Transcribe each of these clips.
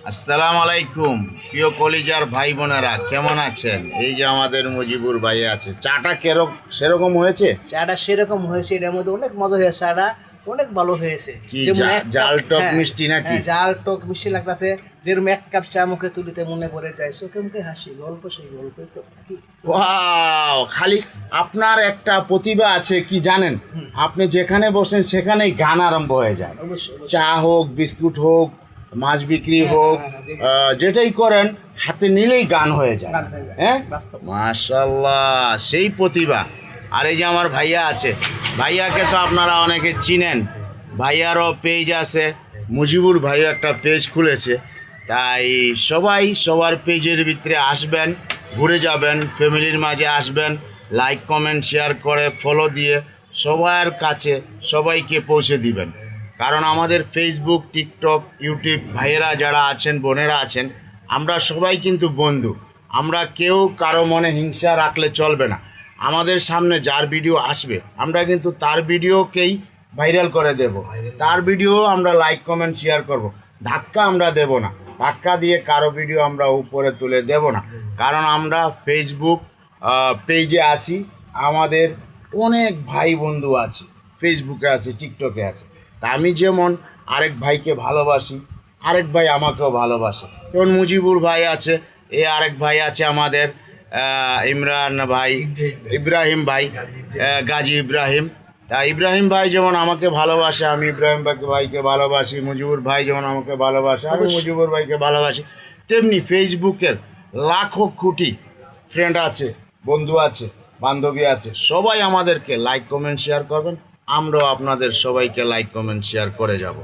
আসসালামু আলাইকুম প্রিয় কলিজার ভাই বোনেরা, কেমন আছেন? এই যে আমাদের মুজিবুর ভাই আছে। চাটা সেরকম হয়েছে? চাটা সেরকম হয়েছে, এটার মধ্যে অনেক মজা হয়েছে, চাটা অনেক ভালো হয়েছে। কি জাল টক মিষ্টি নাকি? জাল টক মিষ্টি লাগতেছে। যেরকম এক কাপ চা মুখে তুলিতে মনে পড়ে যায়, চোখে মুখে হাসি, গল্প সেই গল্পই তো কি। ওয়াও, খালি আপনার একটা প্রতিভা আছে কি জানেন? আপনি যেখানে বসেন সেখানেই গান আরম্ভ হয়ে যায়। অবশ্যই চা হোক, বিস্কুট হোক, মাছ বিক্রি হোক, যেটাই করেন হাতে নিলেই গান হয়ে যায়। হ্যাঁ, মাশাআল্লাহ, সেই প্রতিভা। আর এই যে আমার ভাইয়া আছে, ভাইয়াকে তো আপনারা অনেকে চিনেন। ভাইয়ারও পেজ আছে, মুজিবুর ভাইও একটা পেজ খুলেছে। তাই সবাই সবার পেজের ভিতরে আসবেন, ঘুরে যাবেন, ফ্যামিলির মাঝে আসবেন, লাইক কমেন্ট শেয়ার করে ফলো দিয়ে সবার কাছে সবাইকে পৌঁছে দিবেন। কারণ আমাদের ফেসবুক, টিকটক, ইউটিউব ভাইয়েরা যারা আছেন, বোনেরা আছেন, আমরা সবাই কিন্তু বন্ধু। আমরা কেউ কারো মনে হিংসা রাখলে চলবে না। আমাদের সামনে যার ভিডিও আসবে আমরা কিন্তু তার ভিডিওকেই ভাইরাল করে দেব, তার ভিডিও আমরা লাইক কমেন্ট শেয়ার করব। ধাক্কা আমরা দেব না, ধাক্কা দিয়ে কারো ভিডিও আমরা উপরে তুলে দেব না। কারণ আমরা ফেসবুক পেজে আছি, আমাদের অনেক ভাই বন্ধু আছে, ফেসবুকে আছে, টিকটকে আছে। তা আমি যেমন আরেক ভাইকে ভালোবাসি, আরেক ভাই আমাকেও ভালোবাসে। যেমন মুজিবুর ভাই আছে, এ আরেক ভাই আছে আমাদের ইমরান ভাই, ইব্রাহিম ভাই, গাজী ইব্রাহিম। তা ইব্রাহিম ভাই যেমন আমাকে ভালোবাসে, আমি ইব্রাহিম ভাইকে ভালোবাসি। মুজিবুর ভাই যেমন আমাকে ভালোবাসে, আমি মুজিবুর ভাইকে ভালোবাসি। তেমনি ফেসবুকের লাখো কোটি ফ্রেন্ড আছে, বন্ধু আছে, বান্ধবী আছে। সবাই আমাদেরকে লাইক কমেন্ট শেয়ার করবেন, আমরাও আপনাদের সবাইকে লাইক কমেন্ট শেয়ার করে যাব।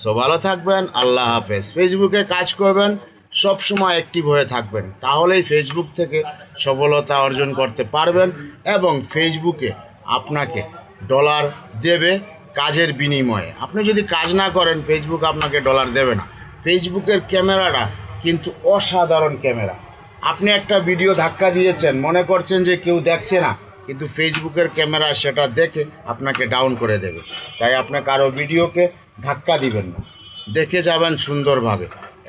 সো ভালো থাকবেন, আল্লাহ হাফেজ। ফেসবুকে কাজ করবেন, সব সময় অ্যাক্টিভ হয়ে থাকবেন, তাহলেই ফেসবুক থেকে সফলতা অর্জন করতে পারবেন। এবং ফেসবুকে আপনাকে ডলার দেবে কাজের বিনিময়ে। আপনি যদি কাজ না করেন, ফেসবুক আপনাকে ডলার দেবে না। ফেসবুকের ক্যামেরাটা কিন্তু অসাধারণ ক্যামেরা। আপনি একটা ভিডিও ধাক্কা দিয়েছেন, মনে করছেন যে কেউ দেখছে না, কিন্তু ফেসবুকের ক্যামেরা সেটা দেখে আপনাকে ডাউন করে দেবে। তাই আপনি কারো ভিডিওকে ধাক্কা দিবেন না, দেখে যাবেন সুন্দরভাবে।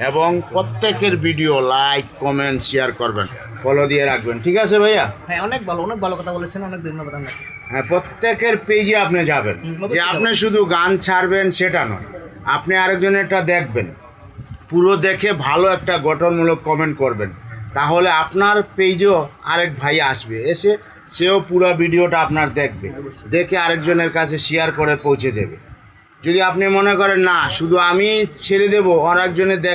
এবং প্রত্যেকের ভিডিও লাইক কমেন্ট শেয়ার করবেন, ফলো দিয়ে রাখবেন। ঠিক আছে ভাইয়া? হ্যাঁ, অনেক ভালো কথা বলেছেন, অনেক ধন্যবাদ আপনাকে। হ্যাঁ, প্রত্যেকের পেজে আপনি যাবেন, যে আপনি শুধু গান ছাড়বেন সেটা নয়, আপনি আরেকজনেরটা দেখবেন, পুরো দেখে ভালো একটা গঠনমূলক কমেন্ট করবেন। তাহলে আপনার পেজেও আরেক ভাই আসবে, এসে সেও পুরো ভিডিওটা আপনার দেখবে, দেখে আরেকজনের কাছে শেয়ার করে পৌঁছে দেবে। যদি আপনি মনে করেন না শুধু আমি ছেড়ে দেবো, আর একজনের